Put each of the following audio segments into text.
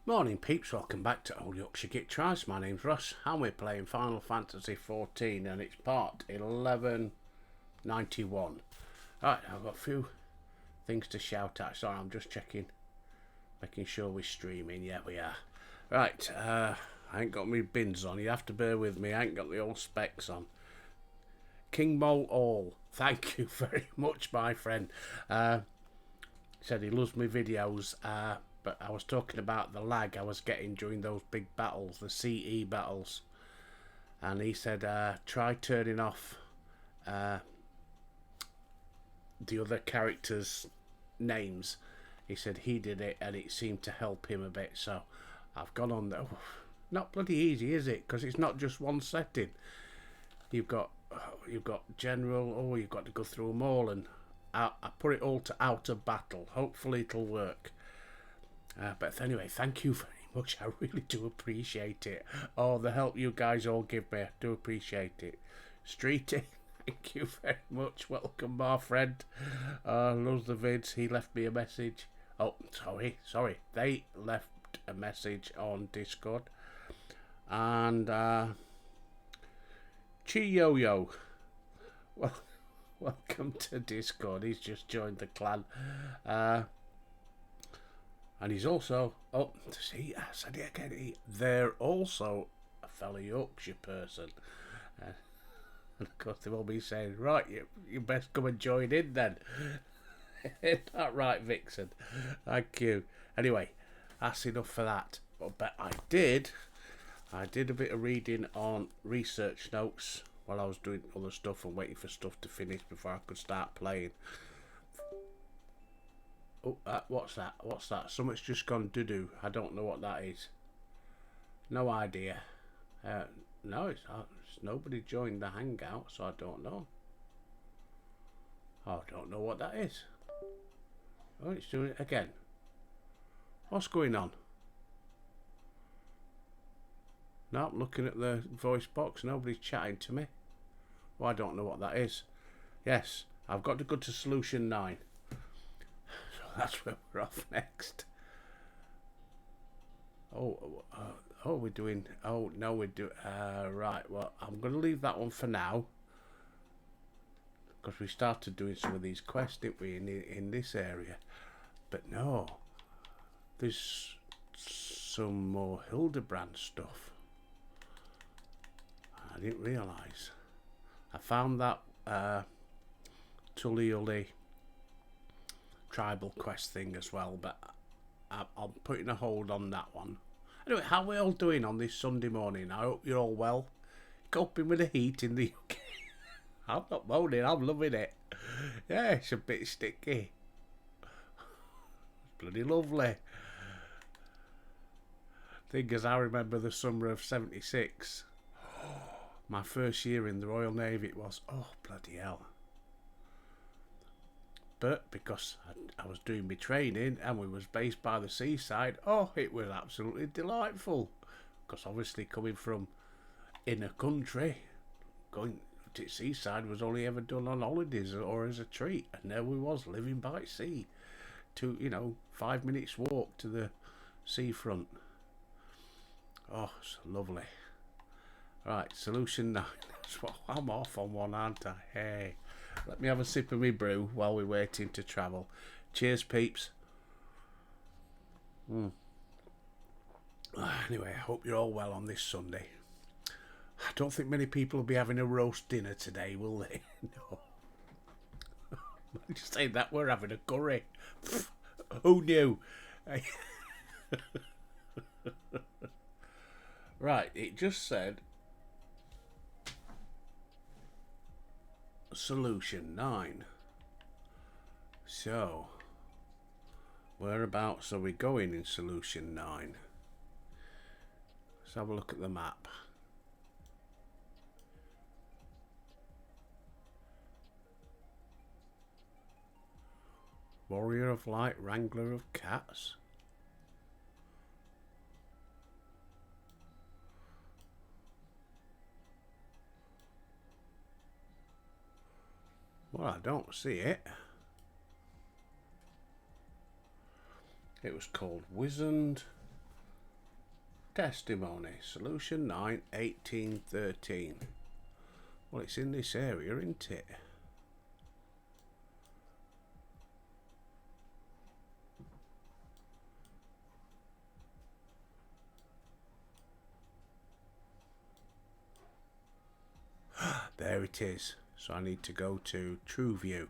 Morning peeps, welcome back to Old Yorkshire Git Tries. My name's Russ and we're playing Final Fantasy XIV and it's part 1191. Right, I've got a few things to shout at. Sorry, I'm just checking, making sure we're streaming. Yeah, we are. Right, I ain't got my bins on. You have to bear with me. I ain't got the old specs on. King Mole All, thank you very much, my friend. Said he loves my videos. But I was talking about the lag I was getting during those big battles, the CE battles. And he said, try turning off the other characters' names. He said he did it and it seemed to help him a bit. So I've gone on there. Oh, not bloody easy, is it? Because it's not just one setting. You've got general. Oh, you've got to go through them all. And I put it all to out of battle. Hopefully it'll work. But anyway, thank you very much. I really do appreciate it. Oh, the help you guys all give me. I do appreciate it. Streety, thank you very much. Welcome, my friend. Loves the vids. He left me a message. Oh, sorry. They left a message on Discord. And Chi-Yo-Yo. Well, welcome to Discord. He's just joined the clan. And he's also, I said it again, they're also a fellow Yorkshire person. And of course they've all been saying, right, you best come and join in then. Isn't that right, Vixen? Thank you. Anyway, that's enough for that. But I did a bit of reading on research notes while I was doing other stuff and waiting for stuff to finish before I could start playing. Oh, what's that? Something's just gone doo-doo. I don't know what that is. No idea. No, it's nobody joined the hangout, so I don't know. I don't know what that is. Oh, it's doing it again. What's going on? No, I'm looking at the voice box. Nobody's chatting to me. Well, I don't know what that is. Yes, I've got to go to solution 9. That's where we're off next. We're doing. Oh no, we're doing. Right. Well, I'm going to leave that one for now because we started doing some of these quests, didn't we, in this area? But no, there's some more Hildebrand stuff. I didn't realise. I found that Tully tribal quest thing as well, but I'm putting a hold on that one. Anyway, how are we all doing on this Sunday morning? I hope you're all well. Coping with the heat in the UK. I'm not moaning, I'm loving it. Yeah, it's a bit sticky. It's bloody lovely. Thing is, I remember the summer of '76. My first year in the Royal Navy it was. Oh, bloody hell. But because I was doing my training and we was based by the seaside, oh, it was absolutely delightful. Because obviously coming from inner country, going to seaside was only ever done on holidays or as a treat. And there we was, living by sea. 5 minutes walk to the seafront. Oh, it's lovely. Right, solution 9. I'm off on one, aren't I? Hey. Let me have a sip of my brew while we're waiting to travel. Cheers, peeps. Anyway, I hope you're all well on this Sunday. I don't think many people will be having a roast dinner today, will they? No. Just saying that we're having a curry. Who knew? Right, it just said solution 9. So whereabouts are we going in solution 9? Let's have a look at the map. Warrior of Light, Wrangler of Cats. Well, I don't see it. It was called Wizened Testimony. Solution 9, 1813. Well, it's in this area, isn't it? There it is. So I need to go to True View.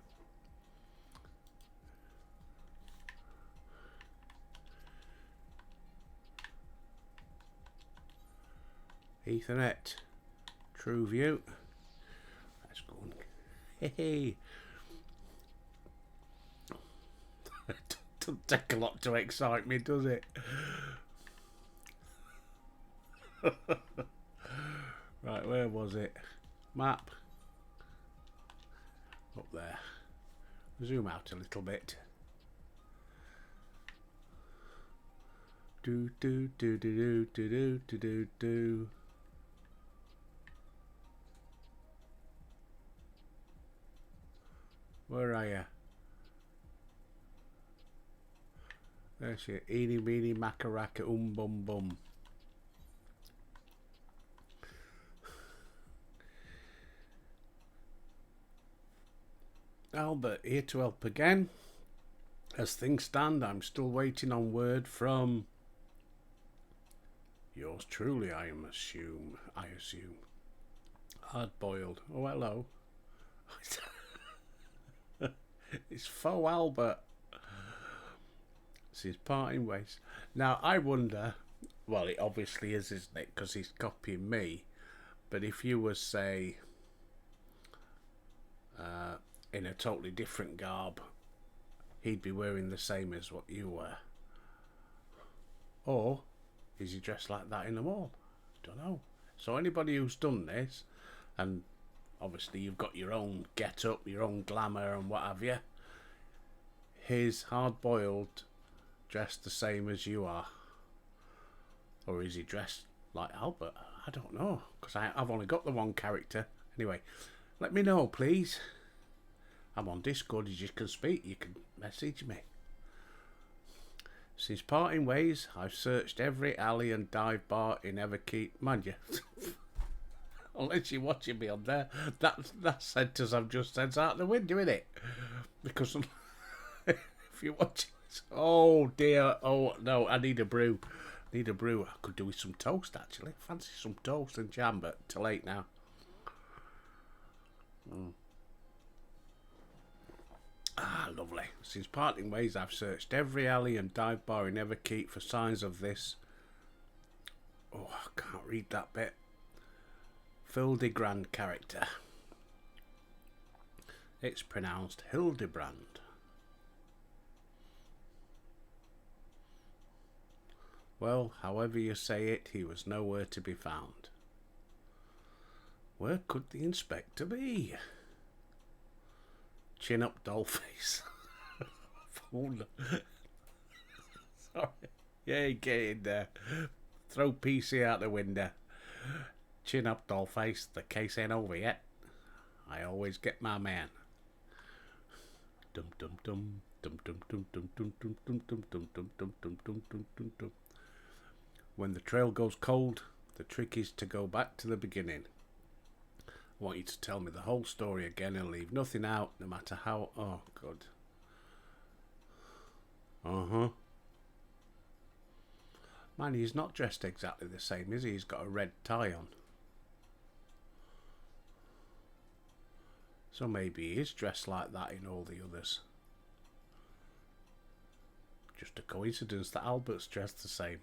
Ethernet. True View. Let's go on. Hey. Doesn't take a lot to excite me, does it? Right, where was it? Map. Up there. Zoom out a little bit. Do do do do do do do do do. Where are you? There's your eeny meeny macaraka bum bum. Albert here to help again. As things stand, I'm still waiting on word from yours truly, I assume. Hard boiled. Oh, hello. It's faux Albert. It's his parting ways. Now, I wonder, well, it obviously is, isn't it? Because he's copying me. But if you were, say, in a totally different garb, he'd be wearing the same as what you wear. Or is he dressed like that in the mall? Don't know. So anybody who's done this, and obviously you've got your own get-up, your own glamour and what have you, he's hard-boiled, dressed the same as you are. Or is he dressed like Albert? I don't know, because I've only got the one character. Anyway, let me know, please. I'm on Discord, you just can speak, you can message me. Since parting ways, I've searched every alley and dive bar in Everkeep. Mind you, unless you're watching me on there, that sentence I've just said's out the window, isn't it? Because if you're watching this, oh dear, oh no, I need a brew. I could do with some toast, actually. Fancy some toast and jam, but too late now. Ah, lovely. Since parting ways, I've searched every alley and dive bar in Everkeep for signs of this. Oh, I can't read that bit. Hildebrand character. It's pronounced Hildebrand. Well, however you say it, he was nowhere to be found. Where could the inspector be? Chin up, dollface. Sorry. Yeah, get in there. Throw PC out the window. Chin up, dollface. The case ain't over yet. I always get my man. Dum dum dum dum dum dum dum dum dum dum dum dum dum dum dum dum dum dum. When the trail goes cold, the trick is to go back to the beginning. I want you to tell me the whole story again and leave nothing out, no matter how... Oh, good. Man, he's not dressed exactly the same, is he? He's got a red tie on. So maybe he is dressed like that in all the others. Just a coincidence that Albert's dressed the same.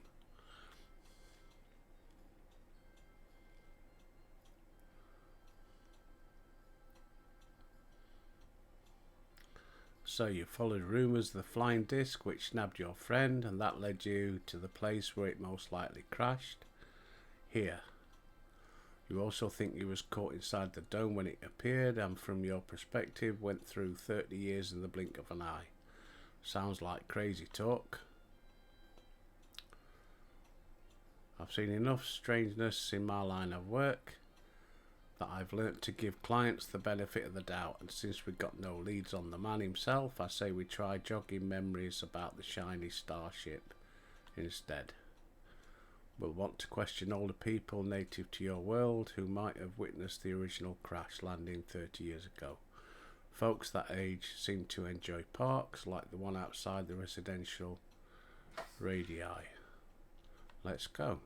So you followed rumours of the flying disc which snabbed your friend, and that led you to the place where it most likely crashed. Here. You also think he was caught inside the dome when it appeared, and from your perspective went through 30 years in the blink of an eye. Sounds like crazy talk. I've seen enough strangeness in my line of work that I've learnt to give clients the benefit of the doubt, and since we got no leads on the man himself, I say we try jogging memories about the shiny starship instead. will want to question older people native to your world who might have witnessed the original crash landing 30 years ago. Folks that age seem to enjoy parks like the one outside the residential radii. Let's go.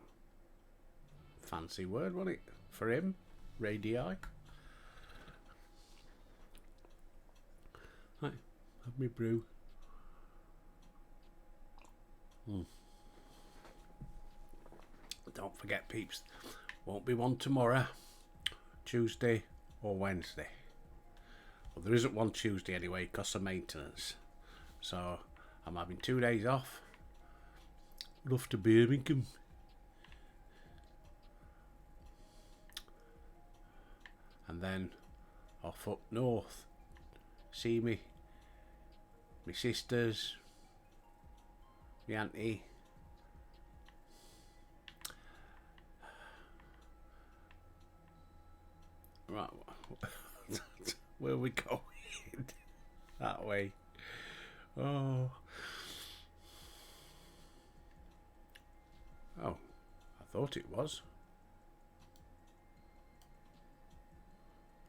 Fancy word, wasn't it? For him, radii. Right, have me brew. Don't forget, peeps, won't be one tomorrow, Tuesday or Wednesday. Well, there isn't one Tuesday anyway because of maintenance. So I'm having 2 days off. Off to Birmingham. And then off up north. See me sisters, my auntie. Right, where are we going? That way. Oh, I thought it was.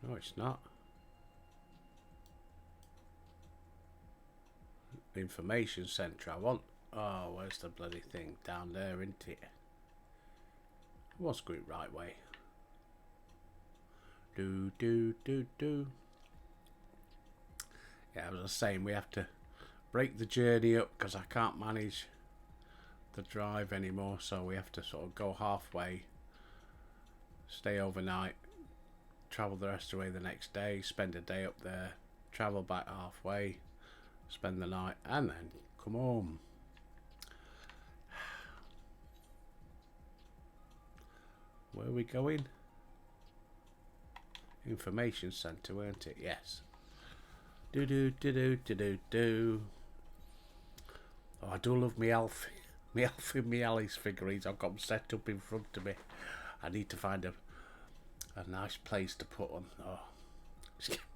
No, it's not. Information centre. I want. Oh, where's the bloody thing? Down there, isn't it? I was going right way. Do. Yeah, as I was saying, we have to break the journey up because I can't manage the drive anymore, so we have to sort of go halfway, stay overnight, travel the rest of the way the next day, spend a day up there, travel back halfway, spend the night, and then come home. Where are we going? Information centre, weren't it? Yes. Do. Oh, I do love me Alfie, me Alice figurines. I've got them set up in front of me. I need to find a nice place to put them. Oh,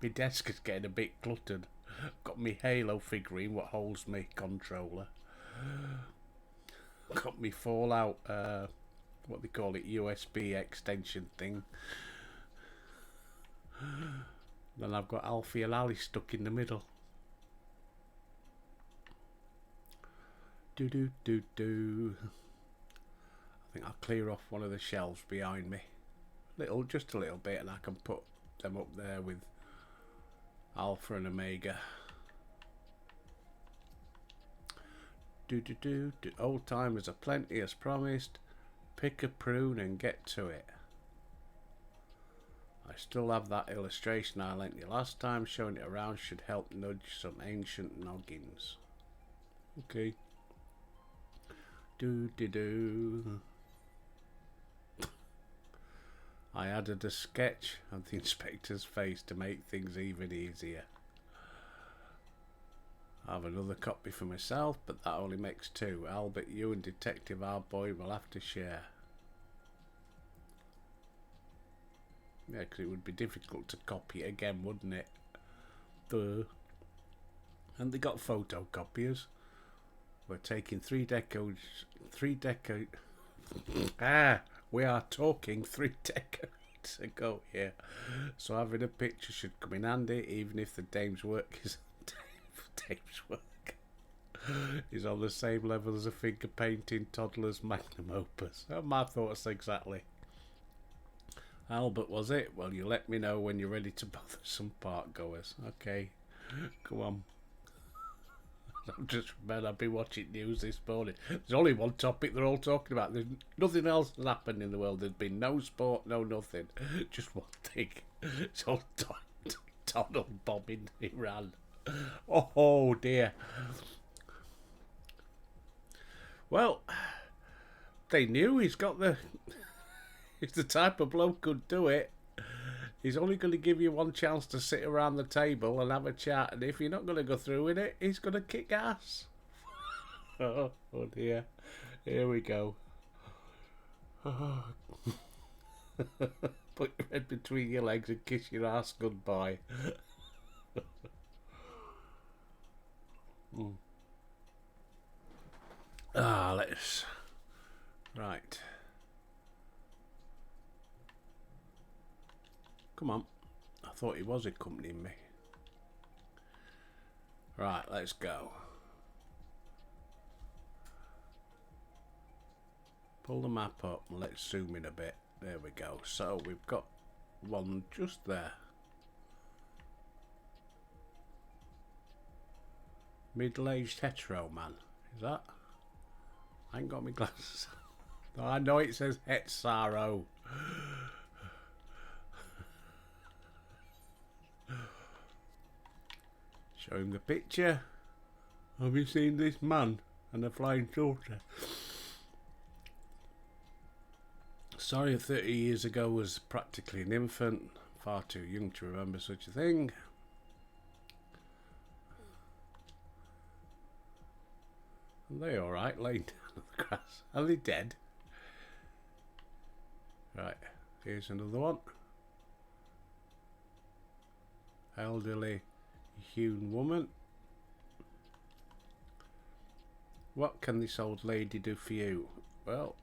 my desk is getting a bit cluttered. Got me Halo figurine, what holds me controller. Got me Fallout, what they call it, USB extension thing. Then I've got Alfie and Alice stuck in the middle. Do. I think I'll clear off one of the shelves behind me. Just a little bit, and I can put them up there with Alpha and Omega. Do. Old timers are plenty as promised. Pick a prune and get to it. I still have that illustration I lent you last time. Showing it around should help nudge some ancient noggins. Okay. Do. I added a sketch of the inspector's face to make things even easier. I have another copy for myself, but that only makes 2. Albert, you and Detective Arboy will have to share. Yeah, because it would be difficult to copy it again, wouldn't it? Duh. And they got photocopiers. We're taking 3 decades. We are talking 3 decades ago here. So having a picture should come in handy, even if the dame's work is on the same level as a finger painting toddler's magnum opus. My thoughts exactly. Albert, was it? Well, you let me know when you're ready to bother some park goers. Okay, come on. I've just remembered I've been watching news this morning. There's only one topic they're all talking about. There's nothing else has happened in the world. There's been no sport, no nothing. Just one thing. It's all Donald bombing Iran. Oh dear. Well, they knew he's the type of bloke who'd do it. He's only going to give you one chance to sit around the table and have a chat, and if you're not going to go through with it, he's going to kick ass. Oh dear. Here we go. Put your head between your legs and kiss your ass goodbye. Let's... Right. Come on. I thought he was accompanying me. Right, let's go. Pull the map up and let's zoom in a bit. There we go. So we've got one just there. Middle-aged hetero man. Is that? I ain't got my glasses. I know it says hetero. Show him the picture. Have you seen this man and a flying saucer? Sorry, 30 years ago was practically an infant. Far too young to remember such a thing. Are they alright laying down on the grass? Are they dead? Right, here's another one. Elderly hewn woman. What can this old lady do for you? Well,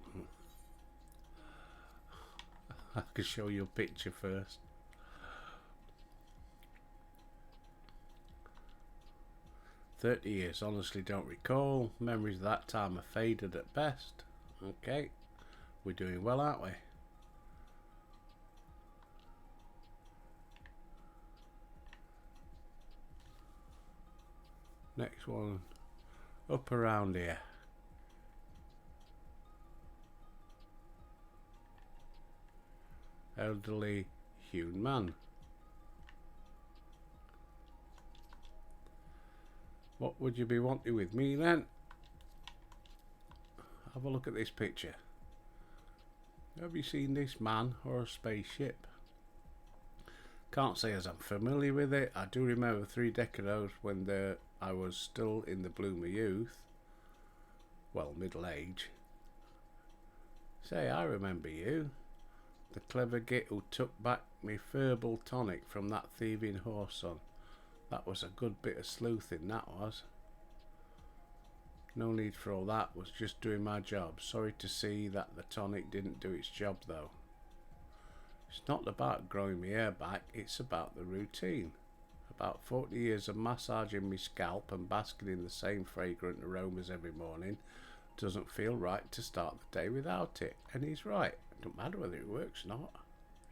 I can show you a picture first. "30 years, honestly don't recall. Memories of that time are faded at best." Okay, we're doing well, aren't we? Next one, up around here. Elderly hewn man. What would you be wanting with me then? Have a look at this picture. Have you seen this man or a spaceship? Can't say as I'm familiar with it. I do remember 3 decades when I was still in the bloom of youth. Well, middle age. Say, I remember you. The clever git who took back me furball tonic from that thieving whoreson. That was a good bit of sleuthing, that was. No need for all that, was just doing my job. Sorry to see that the tonic didn't do its job though. It's not about growing my hair back, it's about the routine. About 40 years of massaging my scalp and basking in the same fragrant aromas every morning. Doesn't feel right to start the day without it. And he's right. It don't matter whether it works or not.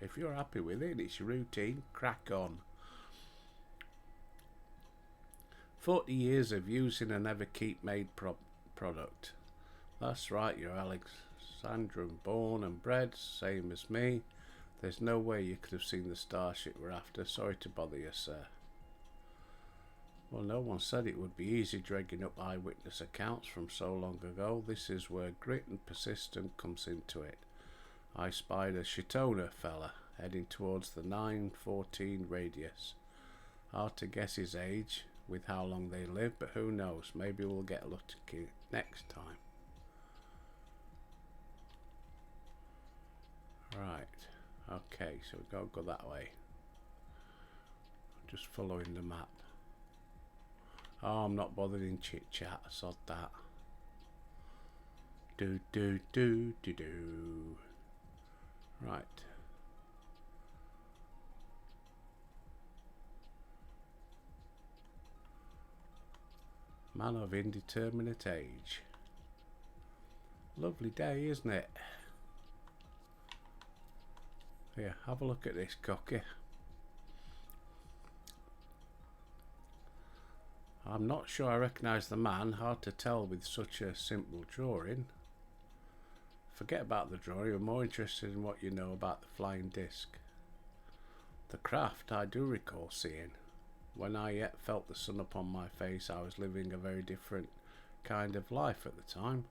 If you're happy with it and it's your routine, crack on. 40 years of using a never keep made product. That's right, you're Alexandran born and bred, same as me. There's no way you could have seen the starship we're after. Sorry to bother you, sir. Well, no one said it would be easy dragging up eyewitness accounts from so long ago. This is where grit and persistence comes into it. I spied a Shitona fella heading towards the 914 radius. Hard to guess his age with how long they live, but who knows? Maybe we'll get lucky next time. Right. Okay, so we've got to go that way. Just following the map. Oh, I'm not bothered in chit chat. I sod that. Do. Right. Man of indeterminate age. Lovely day, isn't it? Here, have a look at this cocky. I'm not sure I recognise the man. Hard to tell with such a simple drawing. Forget about the drawing. I'm more interested in what you know about the flying disc. The craft I do recall seeing. When I yet felt the sun upon my face, I was living a very different kind of life at the time.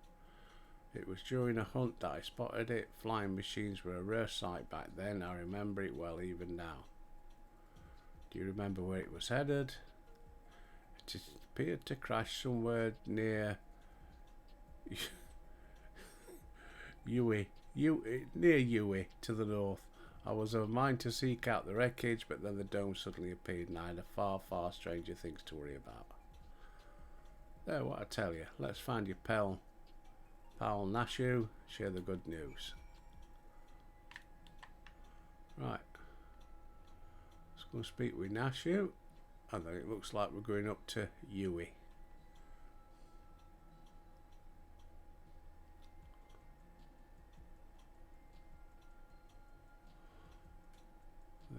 It was during a hunt that I spotted it. Flying machines were a rare sight back then. I remember it well even now. Do you remember where it was headed? It appeared to crash somewhere near near Uwe to the north. I was of a mind to seek out the wreckage, but then the dome suddenly appeared and I had far stranger things to worry about. There, what I tell you. Let's find your pal Nashu, share the good news. Right. We'll speak with Nashu. And then it looks like we're going up to Yui.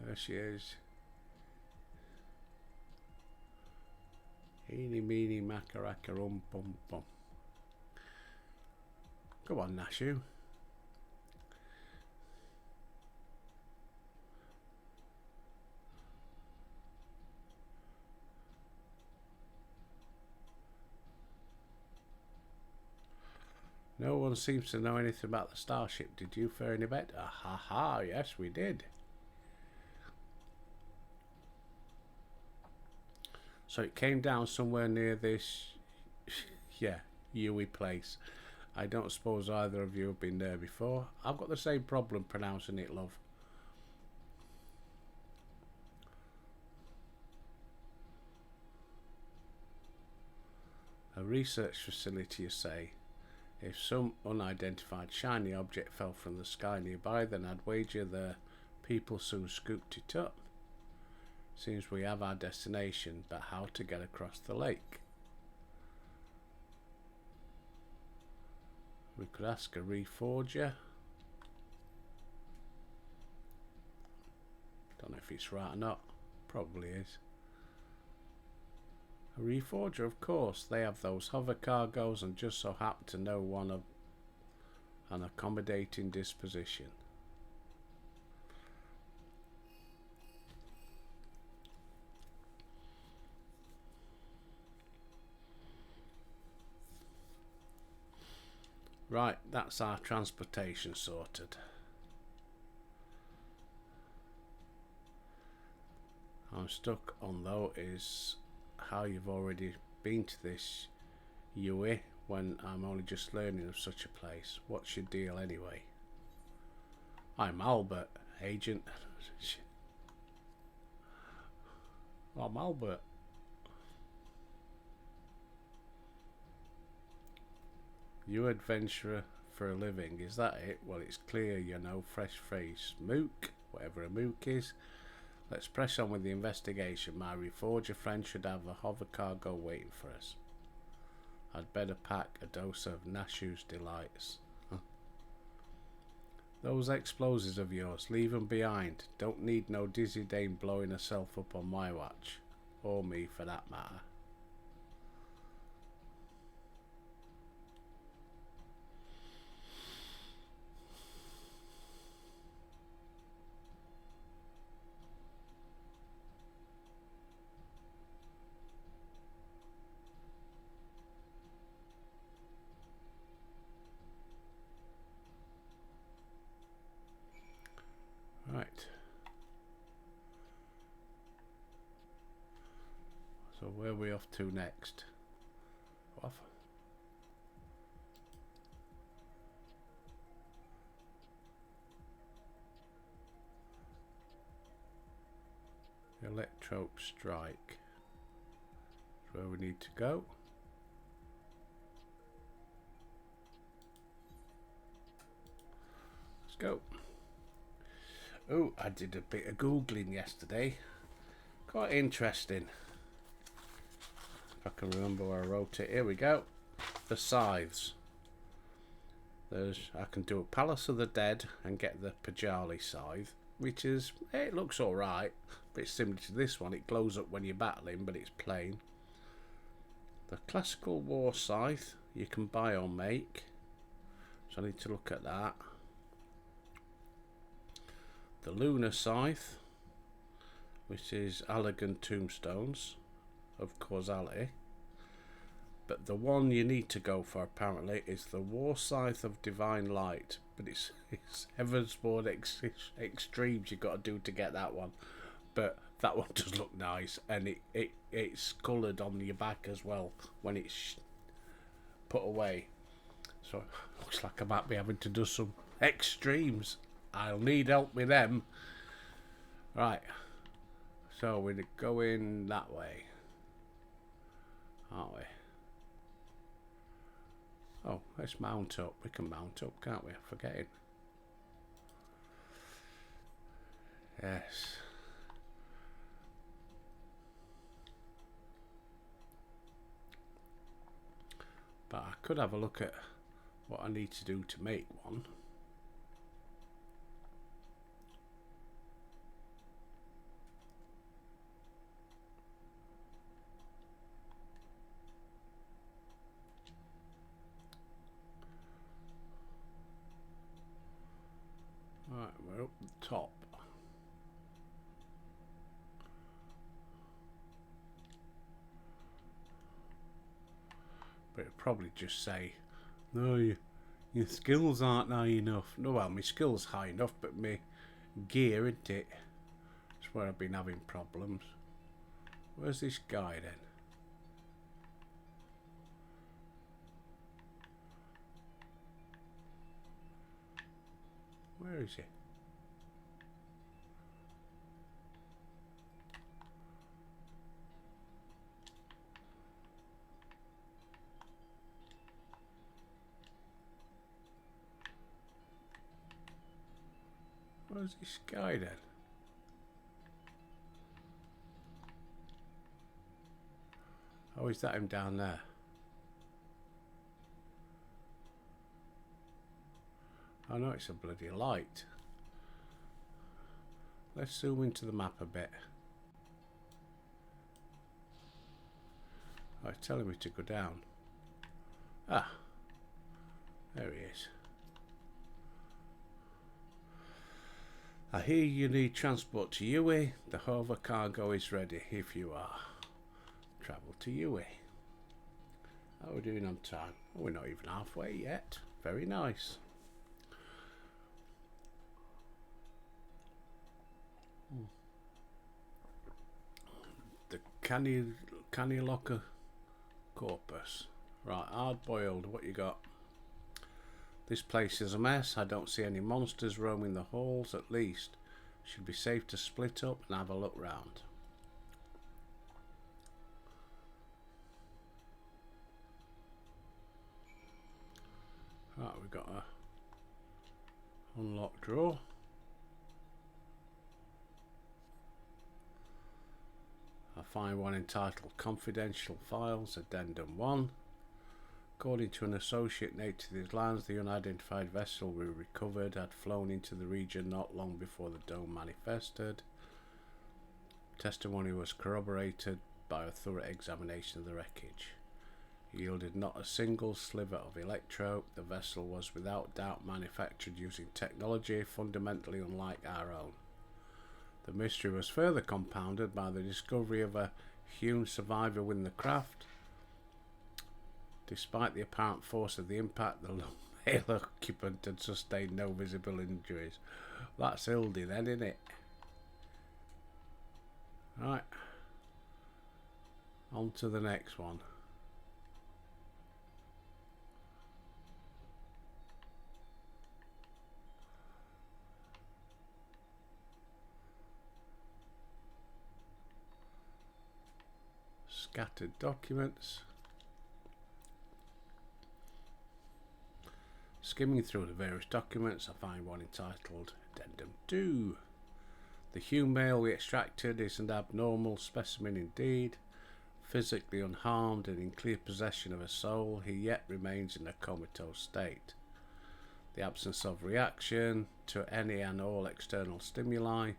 There she is. Eeny, meeny, macaraka, bum, bum. Go on, Nashu. No one seems to know anything about the starship. Did you fare any better? Ha ha, yes we did. So it came down somewhere near this, yeah, Yui place. I don't suppose either of you have been there before. I've got the same problem pronouncing it, love. A research facility, you say? If some unidentified shiny object fell from the sky nearby, then I'd wager the people soon scooped it up. Seems we have our destination, but how to get across the lake? We could ask a reforger. Don't know if it's right or not. Probably is. A reforger, of course. They have those hover cargoes and just so happen to know one of an accommodating disposition. Right, that's our transportation sorted. I'm stuck on though is how you've already been to this Yui when I'm only just learning of such a place. What's your deal anyway? I'm Albert, agent. I'm Albert. You adventurer for a living, is that it? Well, it's clear you know fresh phrase. Mook, whatever a mook is. Let's press on with the investigation. My reforger friend should have a hover cargo waiting for us. I'd better pack a dose of Nashu's delights. Those explosives of yours, leave them behind. Don't need no dizzy dame blowing herself up on my watch. Or me for that matter. Right. So where are we off to next? Off. Electrope strike. That's where we need to go. Let's go. Oh, I did a bit of Googling yesterday. Quite interesting. If I can remember where I wrote it. Here we go. The scythes. I can do a Palace of the Dead and get the Pajali scythe, which is, it looks alright, but it's similar to this one. It glows up when you're battling, but it's plain. The Classical War scythe you can buy or make, so I need to look at that. The Lunar Scythe, which is Allegan Tombstones of Causality. But the one you need to go for apparently is the War Scythe of Divine Light. But it's Heavensborn Extremes you've got to do to get that one. But that one does look nice, and it's coloured on your back as well when it's put away. So it looks like I might be having to do some extremes. I'll need help with them. Right. So we're going that way, aren't we? Oh, let's mount up. We can mount up, can't we? I'm forgetting. Yes. But I could have a look at what I need to do to make one. Right, we're up the top. But it'll probably just say, no, your skills aren't high enough. No, well, my skills high enough, but my gear, isn't it? That's where I've been having problems. Where's this guy then? Where is he? Where's this guy then? Oh, is that him down there? Oh no, it's a bloody light. Let's zoom into the map a bit. Oh, it's telling me to go down. Ah, there he is. I hear you need transport to Yui. The hover cargo is ready if you are. Travel to Yui. How are we doing on time? Oh, we're not even halfway yet. Very nice. The Caniloca corpus. Right, hard boiled. What you got? This place is a mess. I don't see any monsters roaming the halls. At least should be safe to split up and have a look round. Right, we've got a unlocked drawer. I find one entitled Confidential Files, Addendum 1. According to an associate native to these lands, the unidentified vessel we recovered had flown into the region not long before the dome manifested. Testimony was corroborated by a thorough examination of the wreckage. It yielded not a single sliver of electrope. The vessel was without doubt manufactured using technology fundamentally unlike our own. The mystery was further compounded by the discovery of a hewn survivor within the craft. Despite the apparent force of the impact, the male occupant had sustained no visible injuries. That's Hildy then, isn't it? Right. On to the next one. Scattered documents. Skimming through the various documents, I find one entitled Addendum 2. The human male we extracted is an abnormal specimen indeed. Physically unharmed and in clear possession of a soul, he yet remains in a comatose state. The absence of reaction to any and all external stimuli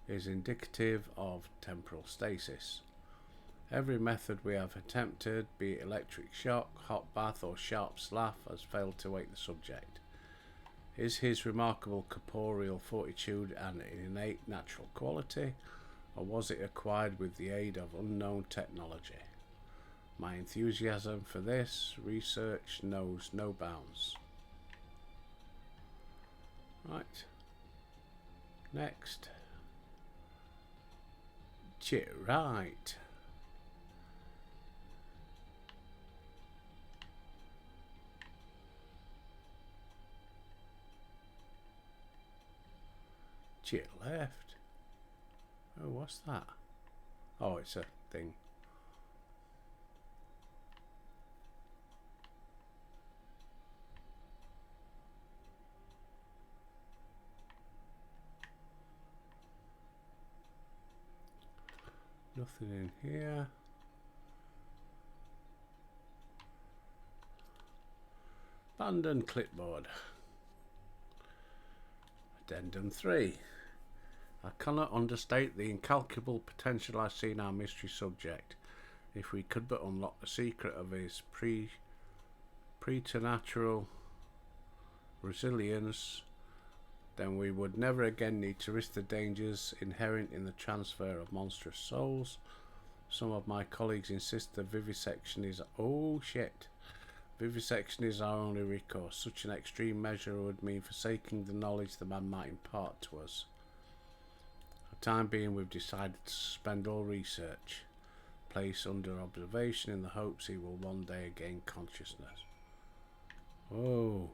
is indicative of temporal stasis. Every method we have attempted, be it electric shock, hot bath or sharp slap, has failed to wake the subject. Is his remarkable corporeal fortitude an innate natural quality, or was it acquired with the aid of unknown technology? My enthusiasm for this research knows no bounds. Right. Next. Right. Chit left. Oh, what's that? Oh, it's a thing. Nothing in here. Abandoned clipboard. Addendum 3. I cannot understate the incalculable potential I see in our mystery subject. If we could but unlock the secret of his preternatural resilience, then we would never again need to risk the dangers inherent in the transfer of monstrous souls. Some of my colleagues insist that vivisection is... Oh shit. Vivisection is our only recourse. Such an extreme measure would mean forsaking the knowledge the man might impart to us. For the time being, we've decided to suspend all research. Place under observation in the hopes he will one day gain consciousness. Oh.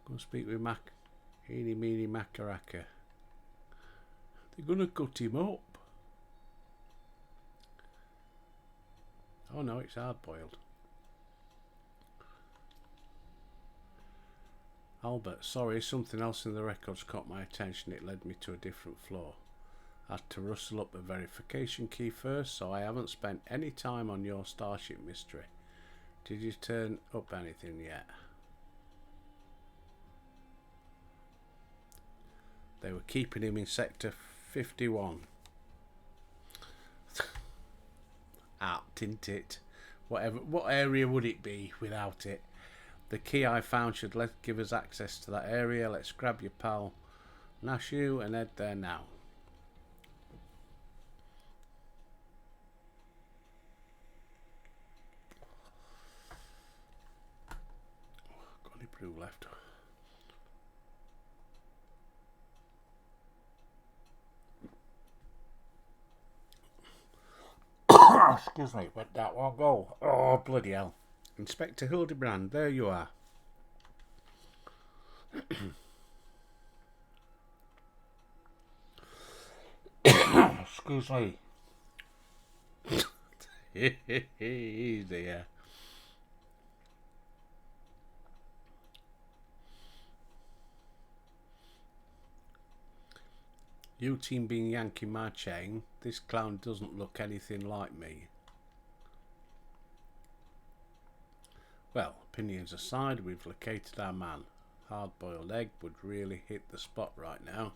Go speak with Eeny Meeny Makaraka. They're gonna cut him up. Oh no, it's hard boiled. Albert, sorry, something else in the records caught my attention. It led me to a different floor. I had to rustle up the verification key first, so I haven't spent any time on your Starship mystery. Did you turn up anything yet? They were keeping him in Sector 51. Out, didn't it? What area would it be without it? The key I found should give us access to that area. Let's grab your pal Nashu and head there now. Got any blue left? Excuse me, but that won't go. Oh, bloody hell. Inspector Hildebrand, there you are. Excuse me. Easy, yeah. You team been yanking my chain. This clown doesn't look anything like me. Well, opinions aside, we've located our man. Hard-boiled egg would really hit the spot right now.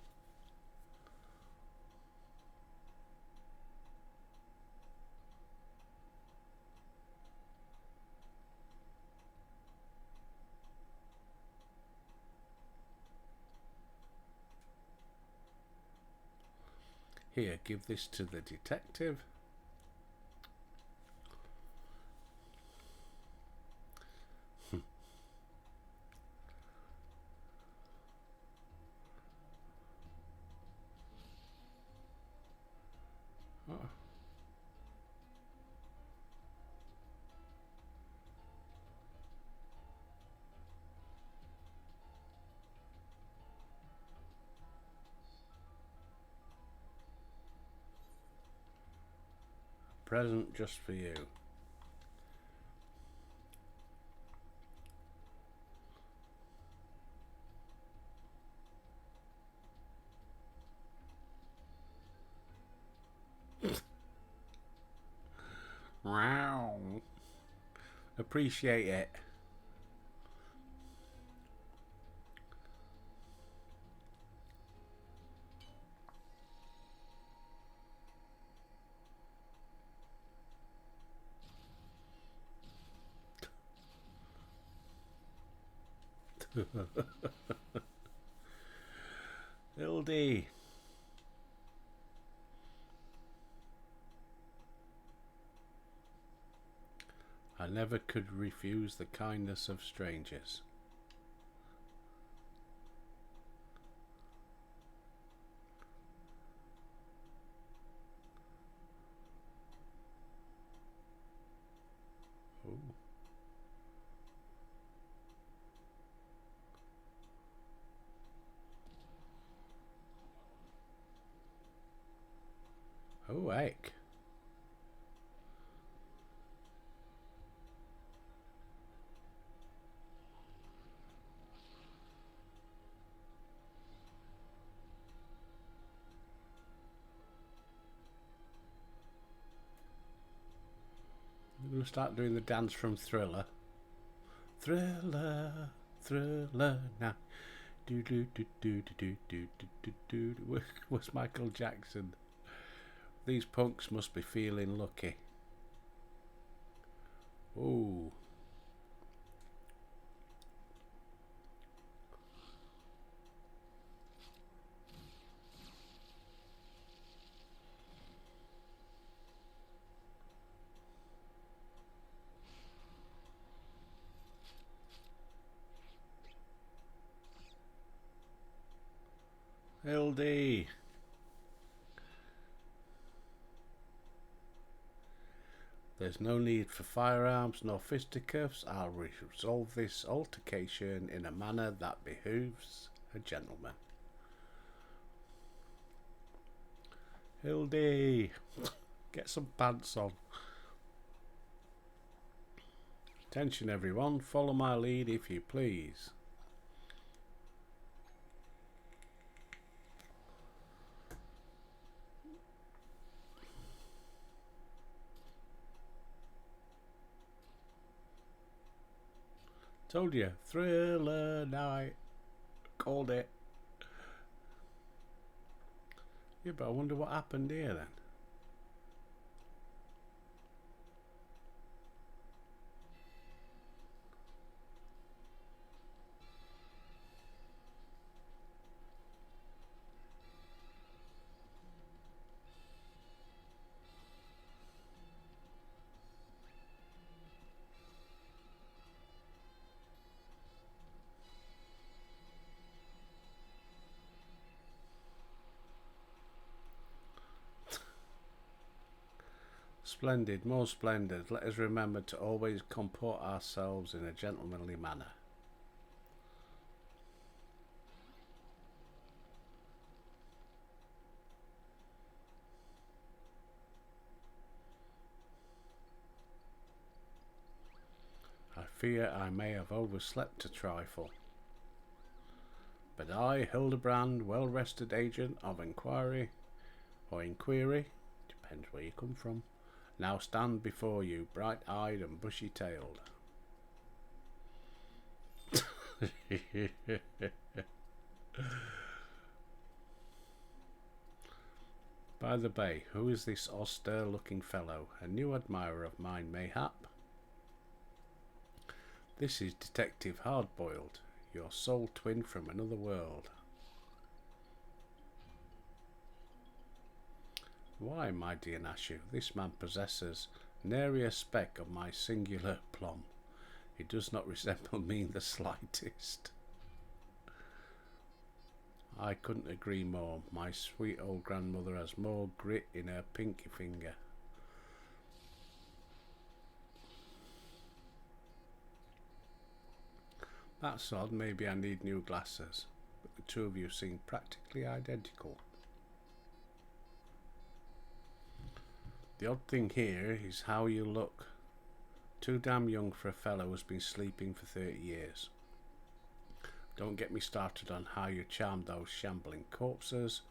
Here, give this to the detective. Present just for you. Wow. Appreciate it. Hildy. I never could refuse the kindness of strangers. Oh. Oh, heck. I'm going to start doing the dance from Thriller. Thriller, thriller now. Do do do do do do do do do. Where's Michael Jackson? These punks must be feeling lucky. Ooh. Hildy. There's no need for firearms nor fisticuffs. I'll resolve this altercation in a manner that behooves a gentleman. Hildy, get some pants on. Attention everyone, follow my lead if you please. Told you, thriller night. Called it. Yeah, but I wonder what happened here then. Splendid, most splendid. Let us remember to always comport ourselves in a gentlemanly manner. I fear I may have overslept a trifle. But I, Hildebrand, well-rested agent of inquiry, depends where you come from, now stand before you, bright-eyed and bushy-tailed. By the bay, who is this austere-looking fellow? A new admirer of mine, mayhap? This is Detective Hardboiled, your soul twin from another world. Why, my dear Nashu, this man possesses nary a speck of my singular plum. He does not resemble me in the slightest. I couldn't agree more. My sweet old grandmother has more grit in her pinky finger. That's odd, maybe I need new glasses, but the two of you seem practically identical. The odd thing here is how you look. Too damn young for a fellow who's been sleeping for 30 years. Don't get me started on how you charmed those shambling corpses.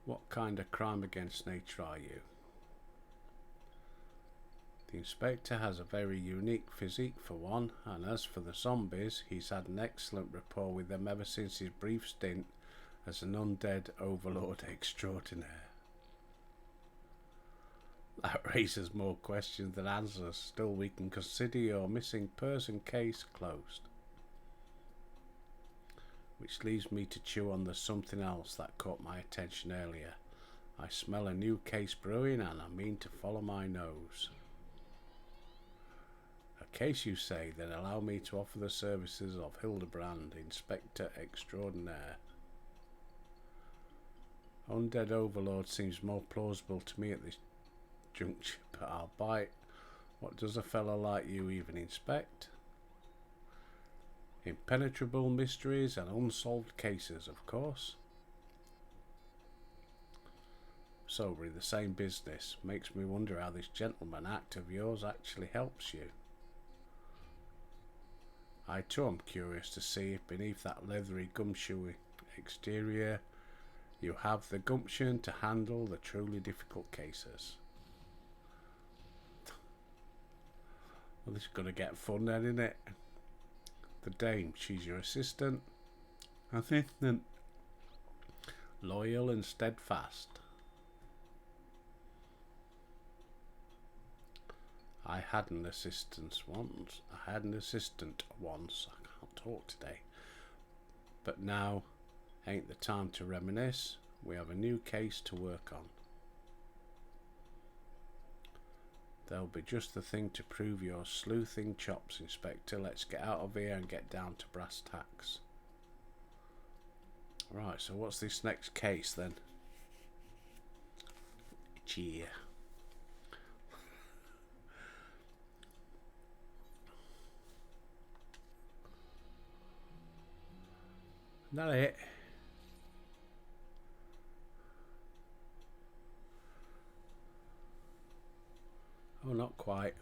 What kind of crime against nature are you? The inspector has a very unique physique for one, and as for the zombies, he's had an excellent rapport with them ever since his brief stint as an undead overlord extraordinaire. That raises more questions than answers. Still, we can consider your missing person case closed. Which leaves me to chew on the something else that caught my attention earlier. I smell a new case brewing and I mean to follow my nose. A case, you say? Then allow me to offer the services of Hildebrand, Inspector Extraordinaire. Undead Overlord seems more plausible to me at this juncture, but I'll bite. What does a fellow like you even inspect? Impenetrable mysteries and unsolved cases, of course. Soberly, the same business. Makes me wonder how this gentleman act of yours actually helps you. I too am curious to see if beneath that leathery gumshoe exterior you have the gumption to handle the truly difficult cases. Well, this is going to get fun then, isn't it? The dame, she's your assistant. Assistant. Loyal and steadfast. I had an assistant once. I can't talk today. But now ain't the time to reminisce. We have a new case to work on. There'll be just the thing to prove your sleuthing chops, Inspector. Let's get out of here and get down to brass tacks. Right, so what's this next case then? Cheer. Not it. Oh, not quite.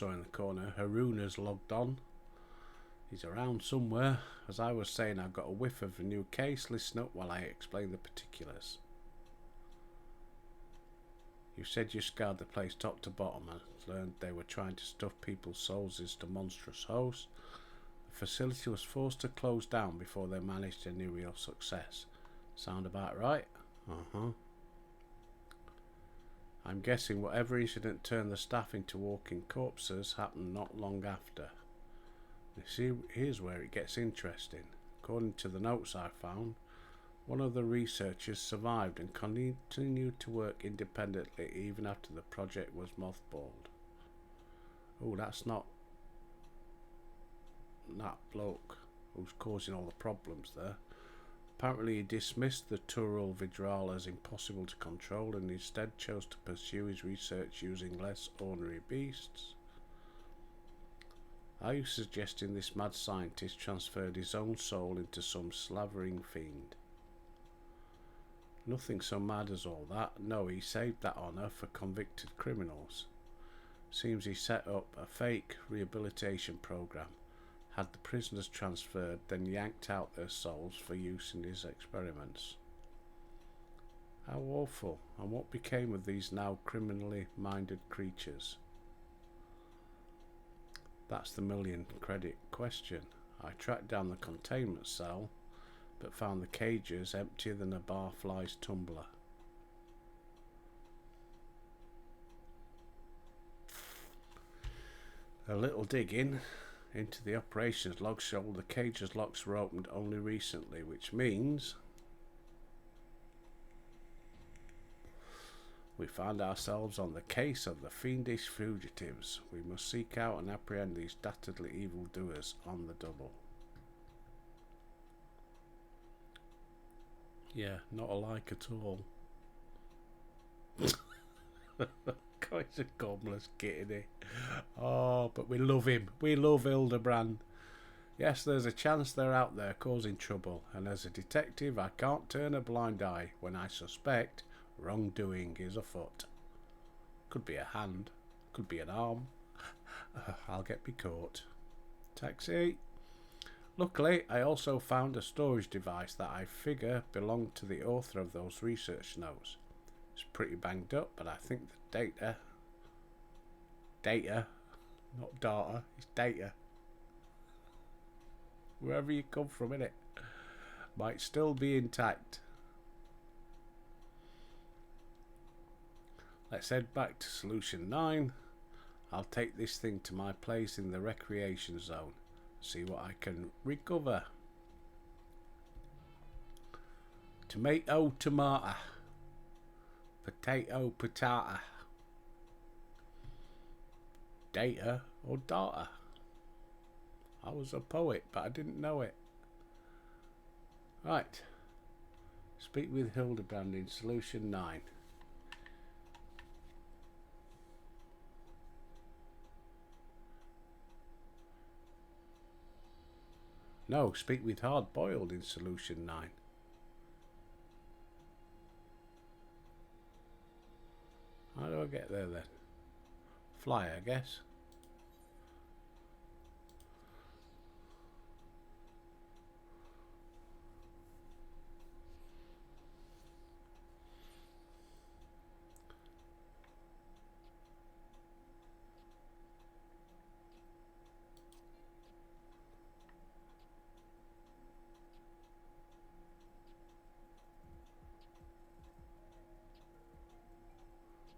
In the corner, Haruna's logged on. He's around somewhere. As I was saying, I've got a whiff of a new case. Listen up while I explain the particulars. You said you scoured the place top to bottom and learned they were trying to stuff people's souls into monstrous hosts. The facility was forced to close down before they managed any real success. Sound about right? Uh-huh. I'm guessing whatever incident turned the staff into walking corpses happened not long after. You see, here's where it gets interesting. According to the notes I found, one of the researchers survived and continued to work independently even after the project was mothballed. Oh, that's not that bloke who's causing all the problems there. Apparently he dismissed the Tural Vidral as impossible to control and instead chose to pursue his research using less ordinary beasts. Are you suggesting this mad scientist transferred his own soul into some slavering fiend? Nothing so mad as all that. No, he saved that honour for convicted criminals. Seems he set up a fake rehabilitation program, had the prisoners transferred, then yanked out their souls for use in his experiments. How awful, and what became of these now criminally minded creatures? That's the million-credit question. I tracked down the containment cell, but found the cages emptier than a barfly's tumbler. A little digging into the operations logs showed the cage's locks were opened only recently, which means we find ourselves on the case of the fiendish fugitives. We must seek out and apprehend these dastardly evildoers on the double. Yeah, not alike at all. God, he's a gobler's kid, isn't he? Oh, but we love him. We love Hildebrand. Yes, there's a chance they're out there causing trouble, and as a detective I can't turn a blind eye when I suspect wrongdoing is afoot. Could be a hand, could be an arm. I'll get me caught. Taxi. Luckily, I also found a storage device that I figure belonged to the author of those research notes. It's pretty banged up, but I think the data, not data, it's data, wherever you come from, innit, might still be intact. Let's head back to Solution 9. I'll take this thing to my place in the recreation zone, see what I can recover. Tomato, tomato. Potato, patata. Data or data? I was a poet, but I didn't know it. Right. Speak with Hildebrand in Solution 9. No, speak with Hard Boiled in Solution 9. How do I get there then? Fly, I guess.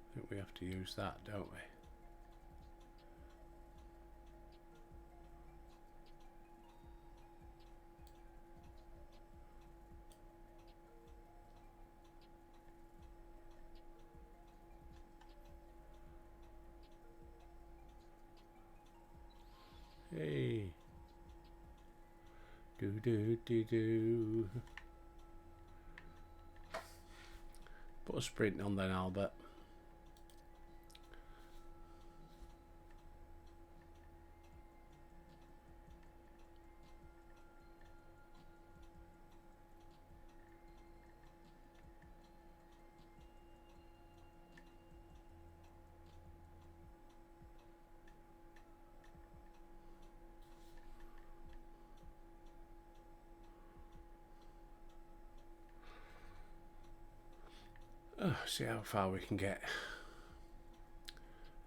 I think we have to use that, don't we? Hey. Do do do do. Put a sprint on then, Albert. Oh, see how far we can get.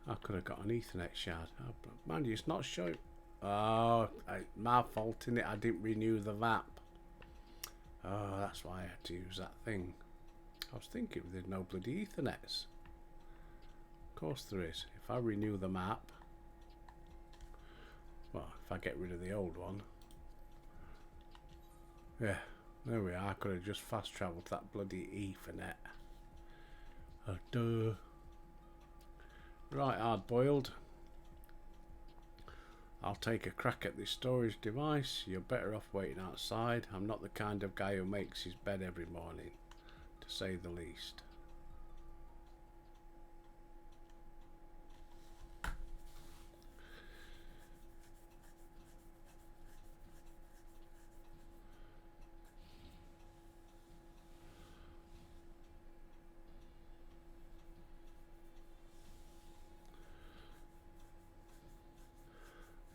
I could have got an Ethernet shard. Oh, man, it's not showing. Oh, my fault in it. I didn't renew the map. Oh, that's why I had to use that thing. I was thinking there's no bloody Ethernets. Of course there is. If I renew the map, well, if I get rid of the old one, yeah, there we are. I could have just fast travelled that bloody Ethernet. Oh, duh. Right, hard boiled. I'll take a crack at this storage device. You're better off waiting outside. I'm not the kind of guy who makes his bed every morning, to say the least.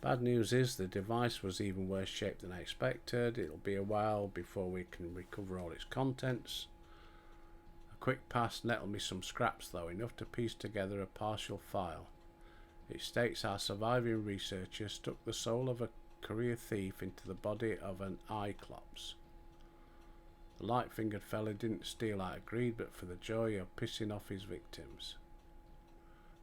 Bad news is the device was even worse shaped than I expected. It'll be a while before we can recover all its contents. A quick pass nettled me some scraps though, enough to piece together a partial file. It states our surviving researcher stuck the soul of a career thief into the body of an Cyclops. The light-fingered fella didn't steal out of greed, but for the joy of pissing off his victims.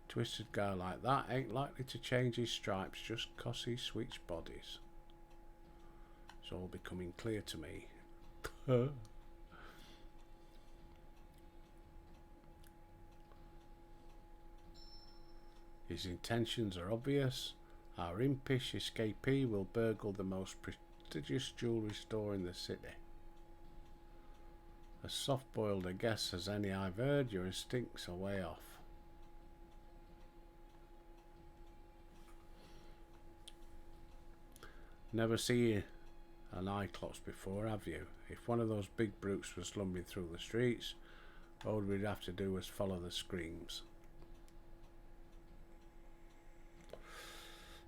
Twisted guy like that ain't likely to change his stripes just 'cause he switched bodies. It's all becoming clear to me. His intentions are obvious. Our impish escapee will burgle the most prestigious jewellery store in the city. As soft-boiled a guess as any I've heard, your instincts are way off. Never seen an Cyclops before, have you? If one of those big brutes was slumbering through the streets, all we'd have to do was follow the screams.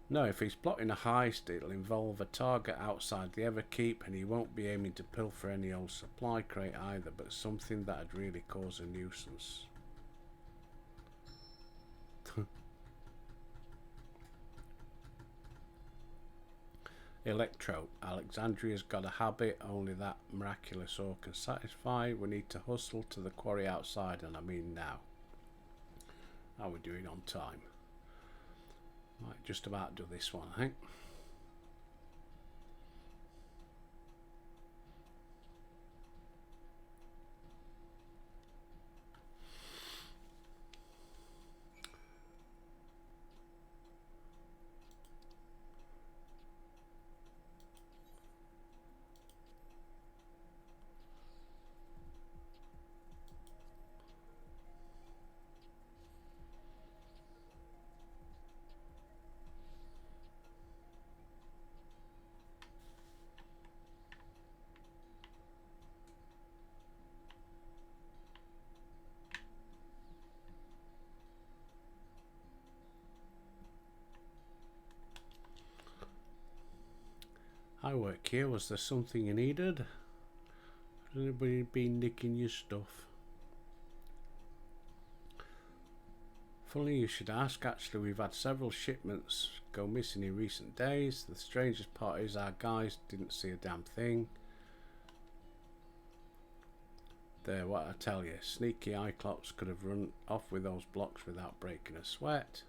No, if he's plotting a heist, it'll involve a target outside the Everkeep, and he won't be aiming to pilfer any old supply crate either, but something that'd really cause a nuisance. Electro. Alexandria's got a habit only that miraculous ore can satisfy. We need to hustle to the quarry outside, and I mean now. How are we doing on time? Might just about do this one, I think. I work here. Was there something you needed? Has anybody been nicking your stuff? Funny you should ask. Actually, we've had several shipments go missing in recent days. The strangest part is our guys didn't see a damn thing. There, what I tell you, sneaky Cyclops could have run off with those blocks without breaking a sweat.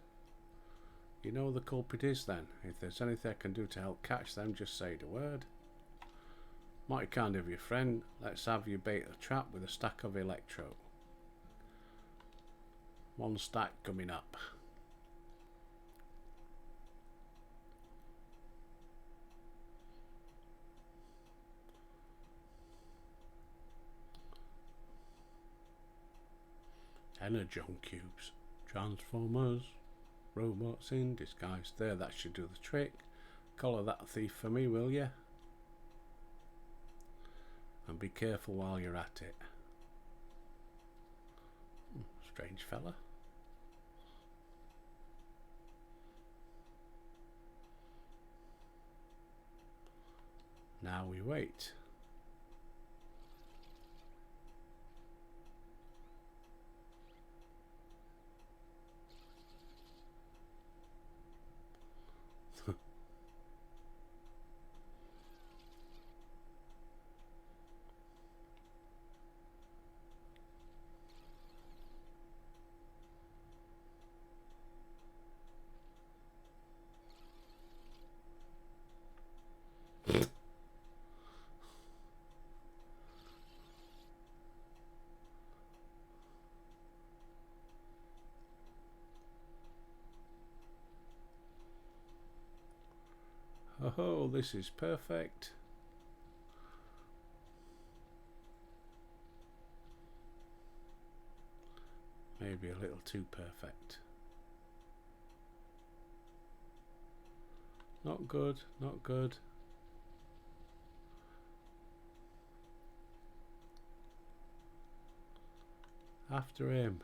You know who the culprit is then. If there's anything I can do to help catch them, just say the word. Mighty kind of your friend. Let's have you bait the trap with a stack of electro. 1 stack coming up. Energon cubes. Transformers. Robots in disguise. There, that should do the trick. Collar that thief for me, will you? And be careful while you're at it. Strange fella. Now we wait. Oh, this is perfect. Maybe a little too perfect. Not good, not good. After him.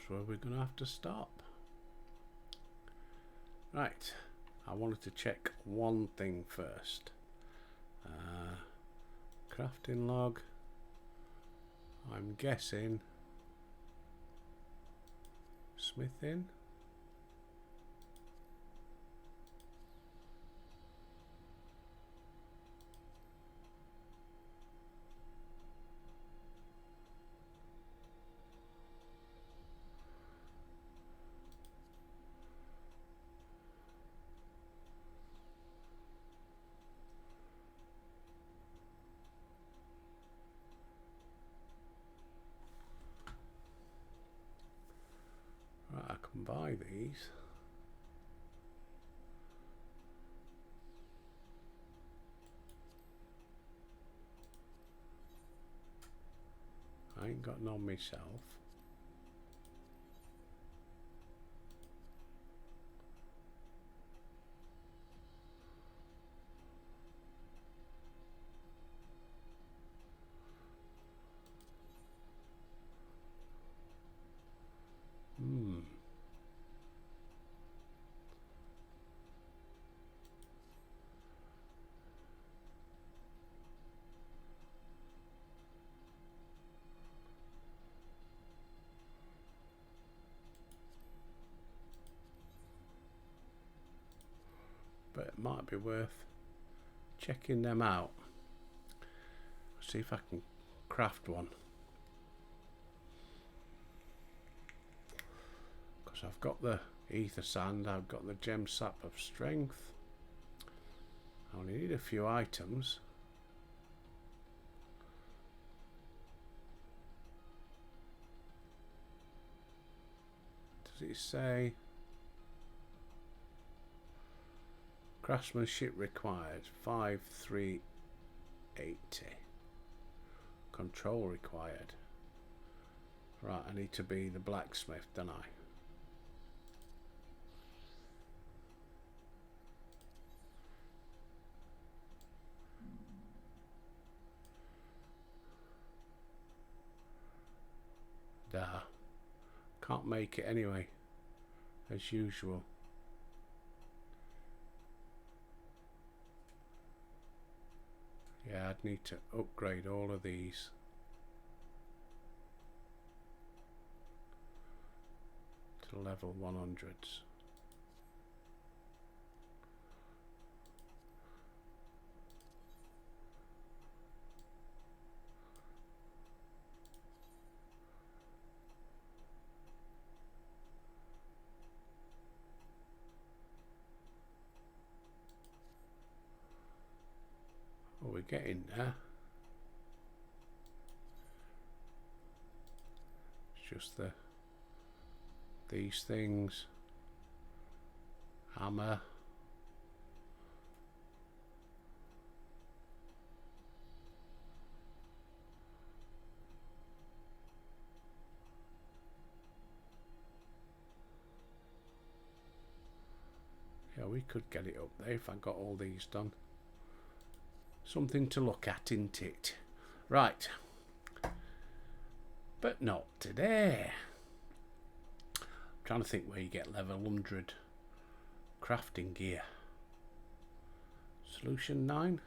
Where we're going to have to stop. Right, I wanted to check one thing first. Crafting log. I'm guessing smithing. I can buy these. I ain't got none myself. But it might be worth checking them out. See if I can craft one. Because I've got the ether sand, I've got the gem sap of strength. I only need a few items. Does it say craftsmanship required 5380? Control required. Right, I need to be the blacksmith, don't I? Can't make it anyway, as usual. Yeah, I'd need to upgrade all of these. To level 100s. Oh, we're getting there. It's just these things. Hammer. Yeah, we could get it up there if I got all these done. Something to look at, isn't it? Right. But not today. I'm trying to think where you get level 100 crafting gear. Solution 9?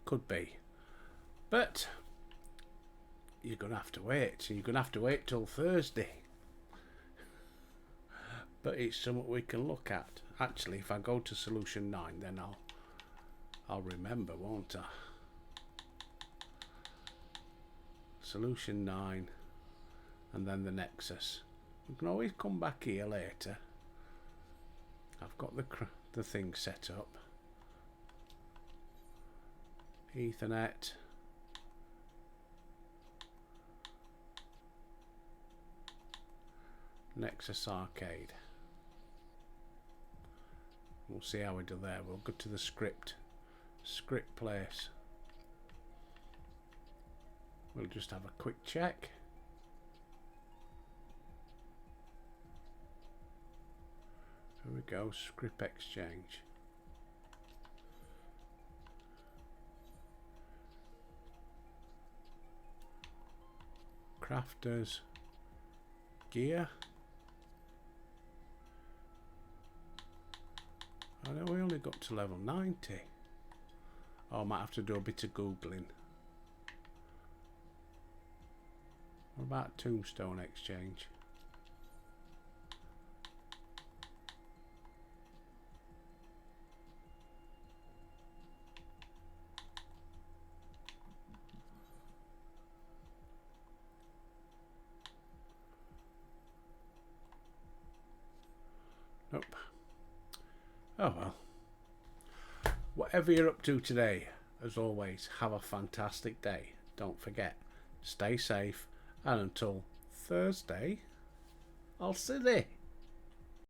Could be. But you're going to have to wait. You're going to have to wait till Thursday. But it's something we can look at. Actually, if I go to Solution 9, then I'll remember, won't I? Solution 9 and then the Nexus. We can always come back here later. I've got the thing set up. Ethernet. Nexus Arcade. We'll see how we do there. We'll go to the script place. We'll just have a quick check. Here we go, script exchange. Crafters gear. I know we only got to level 90. Oh, I might have to do a bit of Googling. What about Tombstone Exchange? Nope. Oh well. Whatever you're up to today, as always, have a fantastic day. Don't forget, stay safe, and until Thursday, I'll see you.